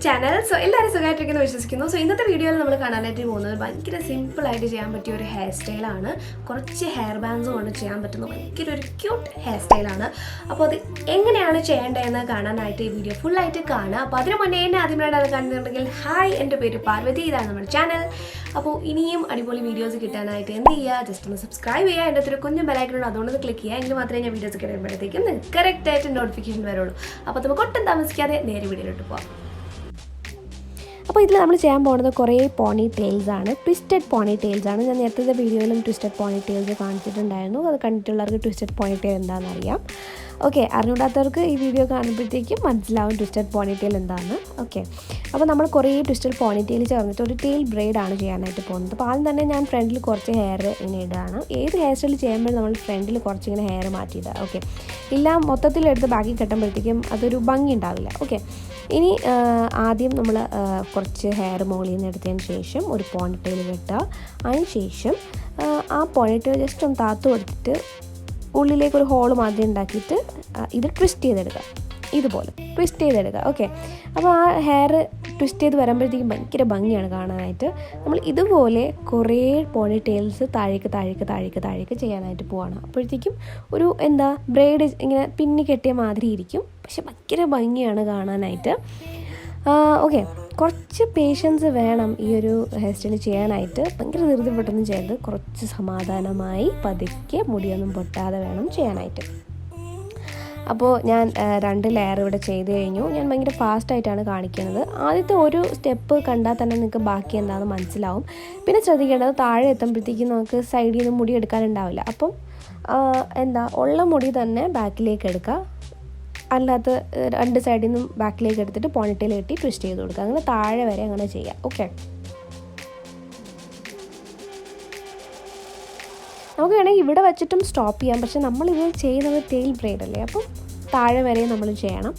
channel. So, എല്ലാവരും സുഖമായിട്ടിരിക്കുന്നു വിശ്വസിക്കുന്നു. സോ ഇന്നത്തെ വീഡിയോയിൽ നമ്മൾ കാണാനായിട്ട് പോകുന്നത് ഭയങ്കര സിമ്പിളായിട്ട് ചെയ്യാൻ പറ്റിയ ഒരു ഹെയർ സ്റ്റൈലാണ്. കുറച്ച് ഹെയർ ബാൻഡ്സ് കൊണ്ട് ചെയ്യാൻ പറ്റുന്ന ഭയങ്കര ഒരു ക്യൂട്ട് ഹെയർ സ്റ്റൈലാണ്. അപ്പോൾ അത് എങ്ങനെയാണ് ചെയ്യേണ്ടതെന്ന് കാണാനായിട്ട് ഈ വീഡിയോ ഫുള്ളായിട്ട് കാണുക. അപ്പോൾ അതിന് മുന്നേ എന്നെ ആദ്യമായിട്ടാണ് കാണുന്നുണ്ടെങ്കിൽ ഹായ്, എൻ്റെ പേര് പാർവതി, ഇതാണ് നമ്മുടെ ചാനൽ. അപ്പോൾ ഇനിയും അടിപൊളി വീഡിയോസ് കിട്ടാനായിട്ട് എന്ത് ചെയ്യുക, ജസ്റ്റ് ഒന്ന് സബ്സ്ക്രൈബ് ചെയ്യുക. എൻ്റെ ഒരു കുഞ്ഞു ബെലൈക്കൺ അതുകൊണ്ട് ക്ലിക്ക് ചെയ്യുക. എങ്കിൽ മാത്രമേ ഞാൻ വീഡിയോസ് കിട്ടുമ്പോഴത്തേക്കും നിങ്ങൾക്ക് കറക്റ്റായിട്ട് നോട്ടിഫിക്കേഷൻ വരുള്ളൂ. അപ്പോൾ നമുക്ക് ഒട്ടും താമസിക്കാതെ നേരെ വീഡിയോയിലോട്ട് പോകാം. അപ്പോൾ ഇതിൽ നമ്മൾ ചെയ്യാൻ പോകുന്നത് കുറേ പോണി ടെയിൽസ് ആണ്, ട്വിസ്റ്റഡ് പോണി ടെയിൽസ് ആണ്. ഞാൻ നേരത്തെ വീഡിയോയിലും ട്വിസ്റ്റഡ് പോണി ടെയിൽസ് കാണിച്ചിട്ടുണ്ടായിരുന്നു. അത് കണ്ടിട്ടുള്ളവർക്ക് ട്വിസ്റ്റഡ് പോണി ടെയിൽ എന്താണെന്ന് അറിയാം. ഓക്കെ, അറിഞ്ഞൂടാത്തവർക്ക് ഈ വീഡിയോ കാണുമ്പോഴത്തേക്കും മനസ്സിലാവും ട്വിസ്റ്റഡ് പോണി ടെയിൽ എന്താണെന്ന്. ഓക്കെ, അപ്പോൾ നമ്മൾ കുറേ ട്വിസ്റ്റഡ് പോണി ടെയിൽ ചേർന്നിട്ട് ഒരു ടെയിൽ ബ്രെയ്ഡാണ് ചെയ്യാനായിട്ട് പോകുന്നത്. അപ്പോൾ ആദ്യം തന്നെ ഞാൻ ഫ്രണ്ടിൽ കുറച്ച് ഹെയർ ഇങ്ങനെ ഇടുകയാണ്. ഏത് ഹെയർ സ്റ്റൈൽ ചെയ്യുമ്പോഴും നമ്മൾ ഫ്രണ്ടിൽ കുറച്ചിങ്ങനെ ഹെയർ മാറ്റിയിടുക. ഓക്കെ, ഇല്ല മൊത്തത്തിലെടുത്ത് ബാക്കി കെട്ടുമ്പോഴത്തേക്കും അതൊരു ഭംഗി ഉണ്ടാവില്ല. ഓക്കെ, ഇനി ആദ്യം നമ്മൾ കുറച്ച് ഹെയർ മുകളിൽ നിന്ന് എടുത്തതിന് ശേഷം ഒരു പോണിറ്റെയിൽ കെട്ടുക. അതിന് ശേഷം ആ പോണിറ്റെയിൽ ജസ്റ്റ് ഒന്ന് താത്തു കൊടുത്തിട്ട് ഉള്ളിലേക്കൊരു ഹോൾ മാതിരി ഉണ്ടാക്കിയിട്ട് ഇത് ട്വിസ്റ്റ് ചെയ്തെടുക്കുക. ഇതുപോലെ ട്വിസ്റ്റ് ചെയ്തെടുക്കുക. ഓക്കെ, അപ്പോൾ ആ ഹെയർ ട്വിസ്റ്റ് ചെയ്ത് വരുമ്പോഴത്തേക്കും ഭയങ്കര ഭംഗിയാണ് കാണാനായിട്ട്. നമ്മൾ ഇതുപോലെ കുറേ പോണി ടെയിൽസ് താഴേക്ക് ചെയ്യാനായിട്ട് പോവാണ്. അപ്പോഴത്തേക്കും ഒരു ബ്രെയ്ഡ് ഇങ്ങനെ പിന്നി കെട്ടിയ മാതിരി ഇരിക്കും, പക്ഷെ ഭയങ്കര ഭംഗിയാണ് കാണാനായിട്ട്. ഓക്കെ, കുറച്ച് പേഷ്യൻസ് വേണം ഈ ഒരു ഹെയർ സ്റ്റൈൽ ചെയ്യാനായിട്ട്. ഭയങ്കര ധൃതി പെട്ടെന്ന് ചെയ്ത് കുറച്ച് സമാധാനമായി പതുക്കെ മുടിയൊന്നും പൊട്ടാതെ വേണം ചെയ്യാനായിട്ട്. അപ്പോൾ ഞാൻ 2 ലെയർ ഇവിടെ ചെയ്ത് കഴിഞ്ഞു. ഞാൻ ഭയങ്കര ഫാസ്റ്റായിട്ടാണ് കാണിക്കുന്നത്. ആദ്യത്തെ ഒരു സ്റ്റെപ്പ് കണ്ടാൽ തന്നെ നിങ്ങൾക്ക് ബാക്കി എന്താണെന്ന് മനസ്സിലാവും. പിന്നെ ശ്രദ്ധിക്കേണ്ടത് താഴെ എത്തുമ്പോഴത്തേക്കും നമുക്ക് സൈഡിൽ നിന്ന് മുടി എടുക്കാനുണ്ടാവില്ല. അപ്പം ഉള്ള മുടി തന്നെ ബാക്കിലേക്ക് എടുക്കുക, അല്ലാത്ത 2 സൈഡിൽ നിന്നും ബാക്കിലേക്ക് എടുത്തിട്ട് പോണിറ്റെയിൽ കെട്ടി ട്വിസ്റ്റ് ചെയ്ത് കൊടുക്കുക. അങ്ങനെ താഴെ വരെ അങ്ങനെ ചെയ്യാം. ഓക്കെ, നമുക്ക് വേണമെങ്കിൽ ഇവിടെ വെച്ചിട്ടും സ്റ്റോപ്പ് ചെയ്യാം, പക്ഷെ നമ്മളിത് ചെയ്യുന്നത് ടെയിൽ ബ്രെയ്ഡ് അല്ലേ, അപ്പം താഴെ വരെ നമ്മൾ ചെയ്യണം.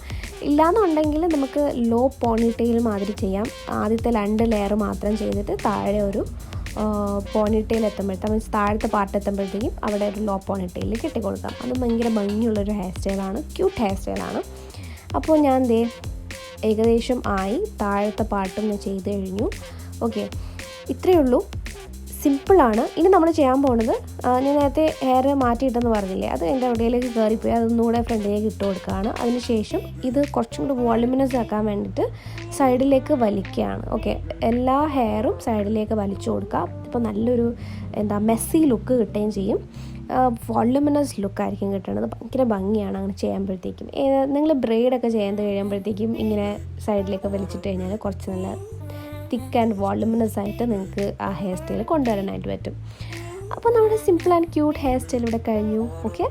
ഇല്ലയെന്നുണ്ടെങ്കിൽ നമുക്ക് ലോ പോണിറ്റെയിൽ മാതിരി ചെയ്യാം. ആദ്യത്തെ 2 ലെയർ മാത്രം ചെയ്തിട്ട് താഴെ ഒരു പോണിറ്റെയിൽ മീൻസ് താഴത്തെ പാർട്ട് എത്തുമ്പോഴത്തേക്കും അവിടെ ഒരു ലോ പോണിറ്റെയിൽ കെട്ടിക്കൊടുക്കാം. അത് ഭയങ്കര ഭംഗിയുള്ളൊരു ഹെയർ സ്റ്റൈലാണ്, ക്യൂട്ട് ഹെയർ സ്റ്റൈലാണ്. അപ്പോൾ ഞാൻ ഏകദേശം ആയി, താഴത്തെ പാർട്ടും ഞാൻ ചെയ്ത് കഴിഞ്ഞു. ഓക്കെ, ഇത്രയേ ഉള്ളൂ, സിമ്പിളാണ്. ഇനി നമ്മൾ ചെയ്യാൻ പോകുന്നത്, ഞാൻ നേരത്തെ ഹെയർ മാറ്റിയിട്ടെന്ന് പറഞ്ഞില്ലേ, അത് എൻ്റെ എവിടെയിലേക്ക് കയറിപ്പോയി അതൊന്നുകൂടെ ഫ്രണ്ടിലേക്ക് ഇട്ട് കൊടുക്കുകയാണ്. അതിനുശേഷം ഇത് കുറച്ചും കൂടി വോളിമിനസ് ആക്കാൻ വേണ്ടിയിട്ട് സൈഡിലേക്ക് വലിക്കുകയാണ്. ഓക്കെ, എല്ലാ ഹെയറും സൈഡിലേക്ക് വലിച്ചു കൊടുക്കുക. ഇപ്പോൾ നല്ലൊരു മെസ്സി ലുക്ക് കിട്ടുകയും ചെയ്യും. വോളിമിനസ് ലുക്കായിരിക്കും കിട്ടുന്നത്. ഭയങ്കര ഭംഗിയാണ് അങ്ങനെ ചെയ്യുമ്പോഴത്തേക്കും. നിങ്ങൾ ബ്രെയ്ഡൊക്കെ ചെയ്യാൻ കഴിയുമ്പോഴത്തേക്കും ഇങ്ങനെ സൈഡിലേക്ക് വലിച്ചിട്ട് കഴിഞ്ഞാൽ കുറച്ച് നല്ല തിക്ക് ആൻഡ് വോളിമിനസ് ആയിട്ട് നിങ്ങൾക്ക് ആ ഹെയർ സ്റ്റൈൽ കൊണ്ടുവരാനായിട്ട് പറ്റും. അപ്പോൾ നമ്മുടെ simple and cute hair style ഇവിടെ കഴിഞ്ഞു. ഓക്കെ,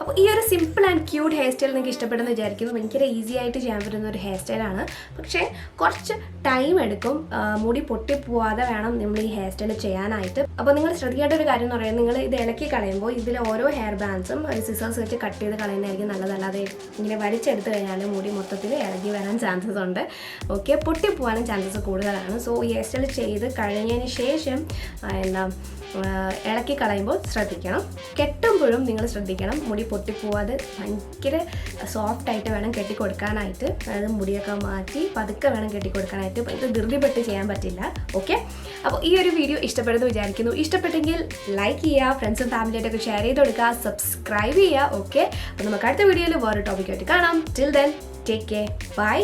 അപ്പോൾ ഈ ഒരു simple and cute hair style നിങ്ങൾക്ക് ഇഷ്ടപ്പെടുമെന്ന് വിചാരിക്കുന്നു. ഭയങ്കര ഈസി ആയിട്ട് ചെയ്യാൻ പറ്റുന്ന ഒരു ഹെയർ സ്റ്റൈലാണ്, പക്ഷേ കുറച്ച് ടൈം എടുക്കും. മുടി പൊട്ടിപ്പോവാതെ വേണം നമ്മൾ ഈ ഹെയർ സ്റ്റൈൽ ചെയ്യാനായിട്ട്. അപ്പോൾ നിങ്ങൾ ശ്രദ്ധിക്കേണ്ട ഒരു കാര്യം എന്ന് പറയുന്നത്, നിങ്ങൾ ഇത് ഇളക്കി കളയുമ്പോൾ ഇതിൽ ഓരോ ഹെയർ ബാൻഡ്സും ഒരു സിസേഴ്സ് വെച്ച് കട്ട് ചെയ്ത് കളയുന്നതായിരിക്കും നല്ലതല്ലാതെ ഇങ്ങനെ വലിച്ചെടുത്ത് കഴിഞ്ഞാൽ മുടി മൊത്തത്തിൽ ഇളകി വരാൻ ചാൻസസ് ഉണ്ട്. ഓക്കെ, പൊട്ടിപ്പോവാനും ചാൻസസ് കൂടുതലാണ്. സോ ഈ ഹെയർ സ്റ്റൈൽ ചെയ്ത് കഴിഞ്ഞതിന് ശേഷം ഇളക്കി കളയുമ്പോൾ ശ്രദ്ധിക്കണം. കെട്ടുമ്പോഴും നിങ്ങൾ ശ്രദ്ധിക്കണം, മുടി പൊട്ടിപ്പോവാതെ ഭയങ്കര സോഫ്റ്റായിട്ട് വേണം കെട്ടിക്കൊടുക്കാനായിട്ട്. അതായത് മുടിയൊക്കെ മാറ്റി പതുക്കെ വേണം കെട്ടിക്കൊടുക്കാനായിട്ട്. ഭയങ്കര ധൃതിപ്പെട്ട് ചെയ്യാൻ പറ്റില്ല. ഓക്കെ, അപ്പോൾ ഈ ഒരു വീഡിയോ ഇഷ്ടപ്പെടുമെന്ന് വിചാരിക്കുന്നു. ഇഷ്ടപ്പെട്ടെങ്കിൽ ലൈക്ക് ചെയ്യുക, ഫ്രണ്ട്സും ഫാമിലിയായിട്ടൊക്കെ ഷെയർ ചെയ്ത് കൊടുക്കുക, സബ്സ്ക്രൈബ് ചെയ്യുക. ഓക്കെ, അപ്പോൾ നമുക്ക് അടുത്ത വീഡിയോയിൽ വേറെ ടോപ്പിക്കായിട്ട് കാണാം. Till then take care, by.